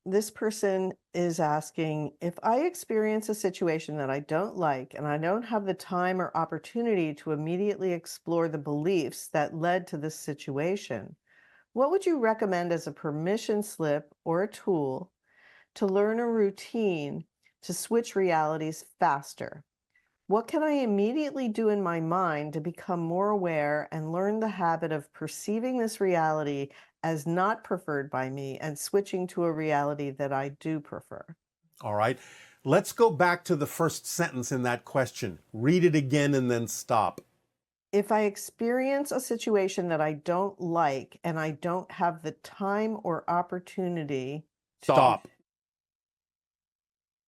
This person is asking if I experience a situation that I don't like and I don't have the time or opportunity to immediately explore the beliefs that led to this situation, what would you recommend as a permission slip or a tool to learn a routine to switch realities faster? What can I immediately do in my mind to become more aware and learn the habit of perceiving this reality as not preferred by me and switching to a reality that I do prefer? All right. Let's go back to the first sentence in that question. Read it again and then stop. If I experience a situation that I don't like and I don't have the time or opportunity, Stop.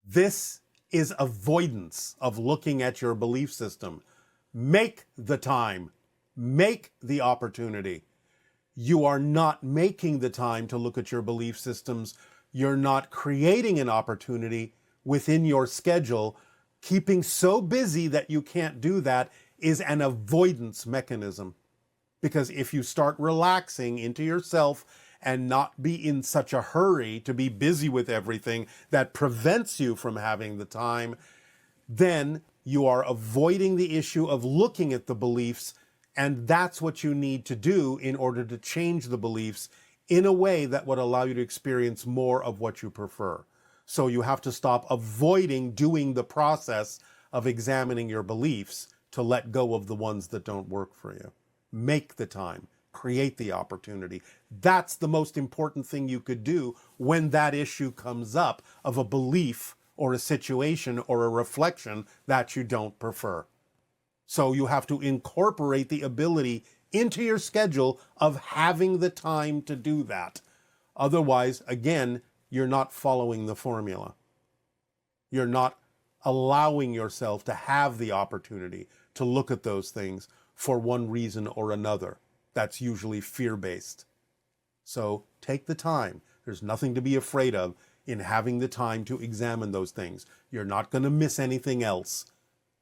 This is avoidance of looking at your belief system. Make the time. Make the opportunity. You are not making the time to look at your belief systems. You're not creating an opportunity within your schedule. Keeping so busy that you can't do that is an avoidance mechanism. Because if you start relaxing into yourself and not be in such a hurry to be busy with everything that prevents you from having the time, then you are avoiding the issue of looking at the beliefs, and that's what you need to do in order to change the beliefs in a way that would allow you to experience more of what you prefer. So you have to stop avoiding doing the process of examining your beliefs to let go of the ones that don't work for you. Make the time, create the opportunity. That's the most important thing you could do when that issue comes up of a belief or a situation or a reflection that you don't prefer. So you have to incorporate the ability into your schedule of having the time to do that. Otherwise, again, you're not following the formula. You're not allowing yourself to have the opportunity to look at those things for one reason or another. That's usually fear-based. So take the time. There's nothing to be afraid of in having the time to examine those things. You're not going to miss anything else.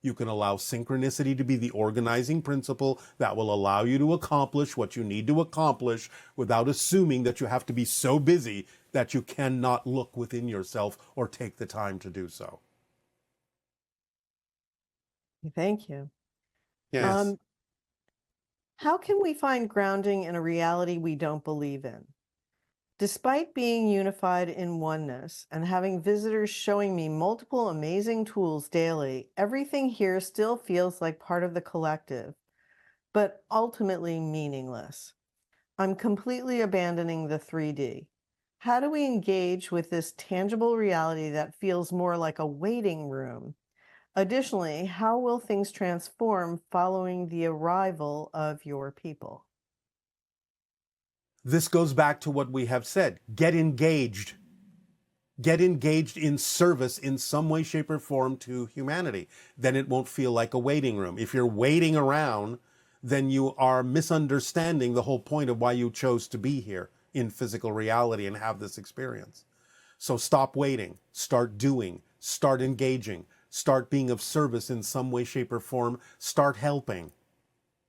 You can allow synchronicity to be the organizing principle that will allow you to accomplish what you need to accomplish without assuming that you have to be so busy that you cannot look within yourself or take the time to do so. Thank you. Yes. How can we find grounding in a reality we don't believe in? Despite being unified in oneness and having visitors showing me multiple amazing tools daily, everything here still feels like part of the collective, but ultimately meaningless. I'm completely abandoning the 3D. How do we engage with this tangible reality that feels more like a waiting room? Additionally, how will things transform following the arrival of your people? This goes back to what we have said. Get engaged. Get engaged in service in some way, shape, or form to humanity. Then it won't feel like a waiting room. If you're waiting around, then you are misunderstanding the whole point of why you chose to be here in physical reality and have this experience. So stop waiting, start doing, start engaging, start being of service in some way, shape, or form, start helping.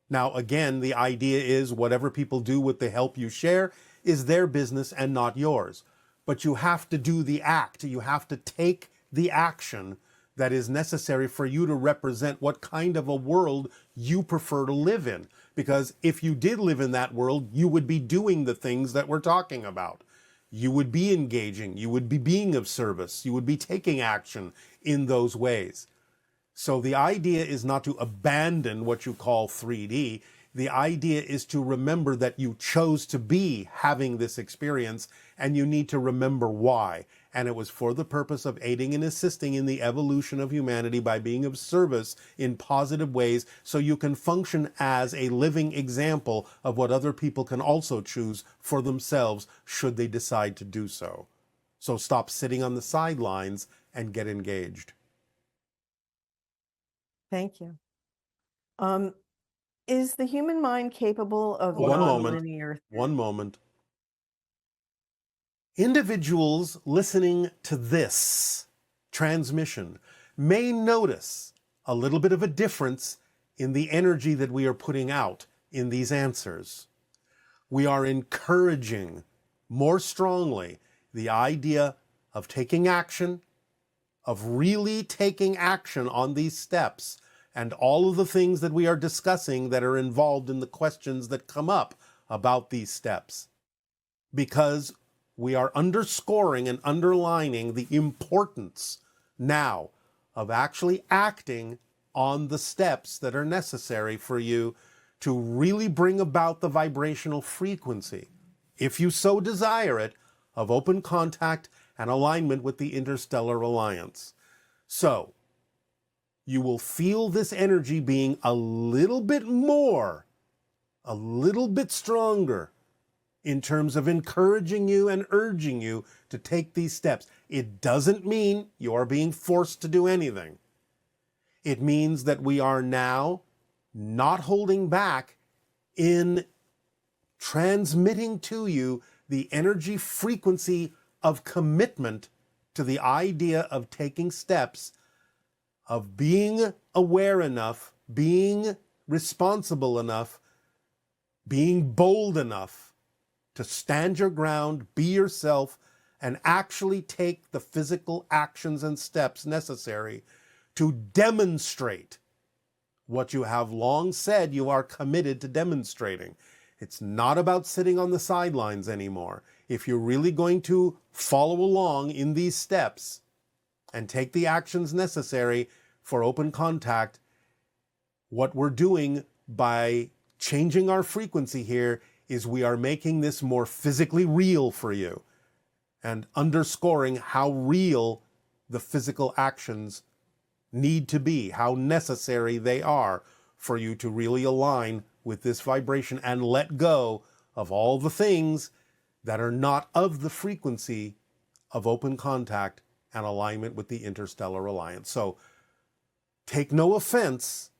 Now, again, the idea is whatever people do with the help you share is their business and not yours. But you have to do the act. You have to take the action that is necessary for you to represent what kind of a world you prefer to live in. Because if you did live in that world, you would be doing the things that we're talking about. You would be engaging. You would be being of service. You would be taking action in those ways. So the idea is not to abandon what you call 3D. The idea is to remember that you chose to be having this experience, and you need to remember why. And it was for the purpose of aiding and assisting in the evolution of humanity by being of service in positive ways, so you can function as a living example of what other people can also choose for themselves should they decide to do so. So stop sitting on the sidelines and get engaged. Thank you. Um, is the human mind capable of One moment. nonlinear? One moment. Individuals listening to this transmission may notice a little bit of a difference in the energy that we are putting out in these answers. We are encouraging more strongly the idea of taking action, of really taking action on these steps and all of the things that we are discussing that are involved in the questions that come up about these steps. Because we are underscoring and underlining the importance now of actually acting on the steps that are necessary for you to really bring about the vibrational frequency, if you so desire it, of open contact and alignment with the interstellar alliance. So, you will feel this energy being a little bit more, a little bit stronger in terms of encouraging you and urging you to take these steps. It doesn't mean you are being forced to do anything. It means that we are now not holding back in transmitting to you the energy frequency of commitment to the idea of taking steps, of being aware enough, being responsible enough, being bold enough to stand your ground, be yourself, and actually take the physical actions and steps necessary to demonstrate what you have long said you are committed to demonstrating. It's not about sitting on the sidelines anymore. If you're really going to follow along in these steps and take the actions necessary for open contact, what we're doing by changing our frequency here is we are making this more physically real for you and underscoring how real the physical actions need to be, how necessary they are for you to really align with this vibration and let go of all the things that are not of the frequency of open contact and alignment with the interstellar alliance. So take no offense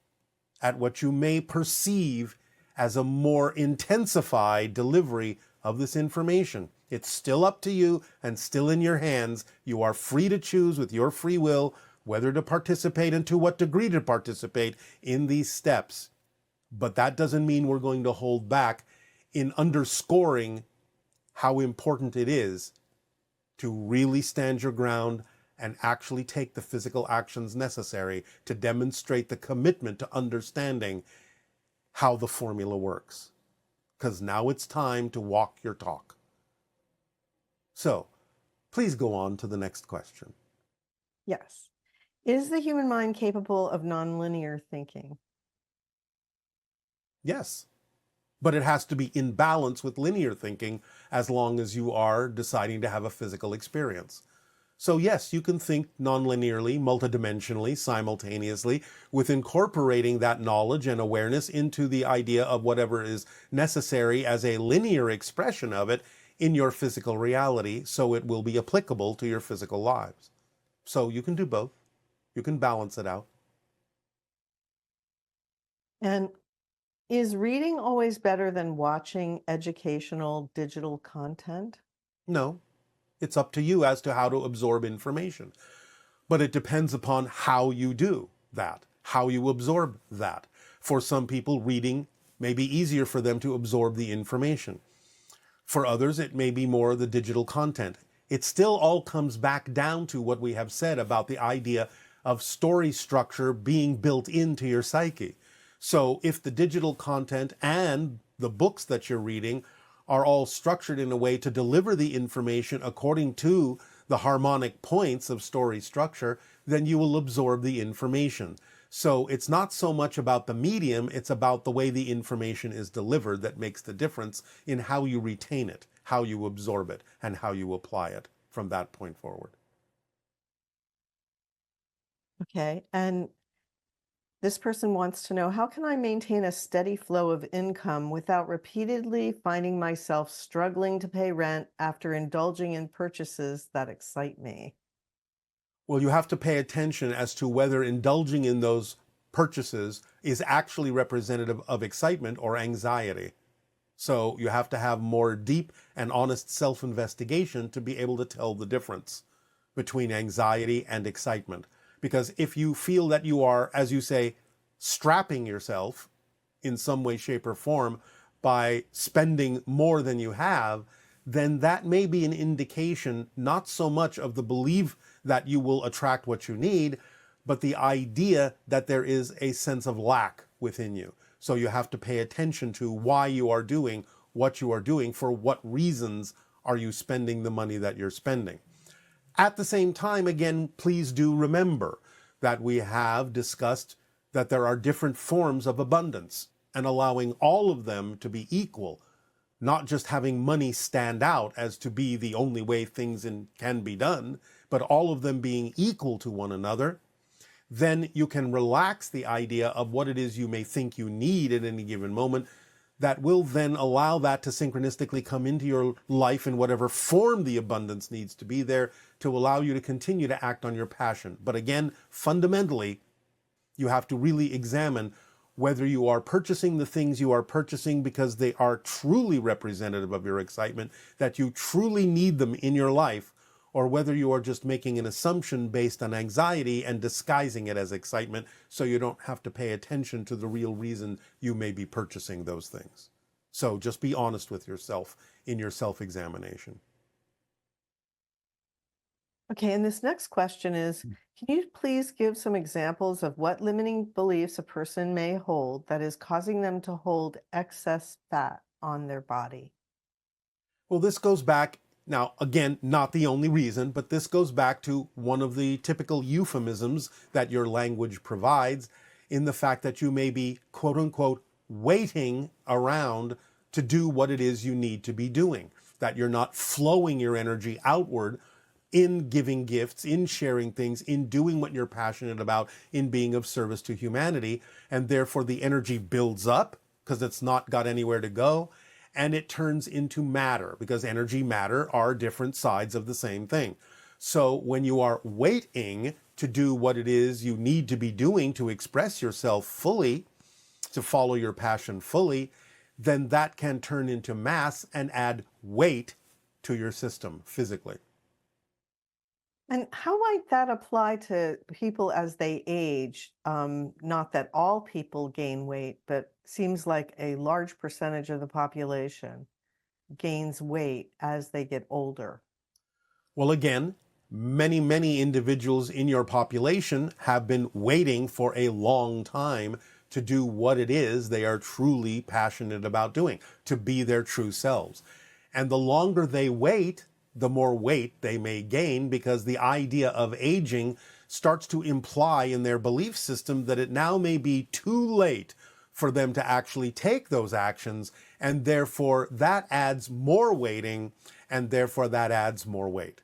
at what you may perceive as a more intensified delivery of this information. It's still up to you and still in your hands. You are free to choose with your free will whether to participate and to what degree to participate in these steps. But that doesn't mean we're going to hold back in underscoring how important it is to really stand your ground and actually take the physical actions necessary to demonstrate the commitment to understanding how the formula works. Because now it's time to walk your talk. So, please go on to the next question. Yes. Is the human mind capable of nonlinear thinking? Yes, but it has to be in balance with linear thinking as long as you are deciding to have a physical experience. So yes, you can think nonlinearly, multidimensionally, simultaneously, with incorporating that knowledge and awareness into the idea of whatever is necessary as a linear expression of it in your physical reality, so it will be applicable to your physical lives. So you can do both. You can balance it out. And is reading always better than watching educational digital content? No, it's up to you as to how to absorb information. But it depends upon how you do that, how you absorb that. For some people, reading may be easier for them to absorb the information. For others, it may be more the digital content. It still all comes back down to what we have said about the idea of story structure being built into your psyche. So if the digital content and the books that you're reading are all structured in a way to deliver the information according to the harmonic points of story structure, then you will absorb the information. So it's not so much about the medium, it's about the way the information is delivered that makes the difference in how you retain it, how you absorb it, and how you apply it from that point forward. Okay. And this person wants to know, how can I maintain a steady flow of income without repeatedly finding myself struggling to pay rent after indulging in purchases that excite me? Well, you have to pay attention as to whether indulging in those purchases is actually representative of excitement or anxiety. So you have to have more deep and honest self-investigation to be able to tell the difference between anxiety and excitement. Because if you feel that you are, as you say, strapping yourself in some way, shape, or form by spending more than you have, then that may be an indication not so much of the belief that you will attract what you need, but the idea that there is a sense of lack within you. So you have to pay attention to why you are doing what you are doing, for what reasons are you spending the money that you're spending. At the same time, again, please do remember that we have discussed that there are different forms of abundance, and allowing all of them to be equal, not just having money stand out as to be the only way things can be done, but all of them being equal to one another, then you can relax the idea of what it is you may think you need at any given moment. That will then allow that to synchronistically come into your life in whatever form the abundance needs to be there to allow you to continue to act on your passion. But again, fundamentally, you have to really examine whether you are purchasing the things you are purchasing because they are truly representative of your excitement, that you truly need them in your life, or whether you are just making an assumption based on anxiety and disguising it as excitement so you don't have to pay attention to the real reason you may be purchasing those things. So just be honest with yourself in your self-examination. Okay, and this next question is, can you please give some examples of what limiting beliefs a person may hold that is causing them to hold excess fat on their body? Well, this goes back, now again, not the only reason, but this goes back to one of the typical euphemisms that your language provides, in the fact that you may be, quote unquote, waiting around to do what it is you need to be doing, that you're not flowing your energy outward in giving gifts, in sharing things, in doing what you're passionate about, in being of service to humanity, and therefore the energy builds up because it's not got anywhere to go, and it turns into matter, because energy, matter are different sides of the same thing. So when you are waiting to do what it is you need to be doing to express yourself fully, to follow your passion fully, then that can turn into mass and add weight to your system physically. And how might that apply to people as they age? Not that all people gain weight, but seems like a large percentage of the population gains weight as they get older. Well, again, many individuals in your population have been waiting for a long time to do what it is they are truly passionate about doing, to be their true selves. And the longer they wait, the more weight they may gain, because the idea of aging starts to imply in their belief system that it now may be too late for them to actually take those actions, and therefore that adds more weighting, and therefore that adds more weight.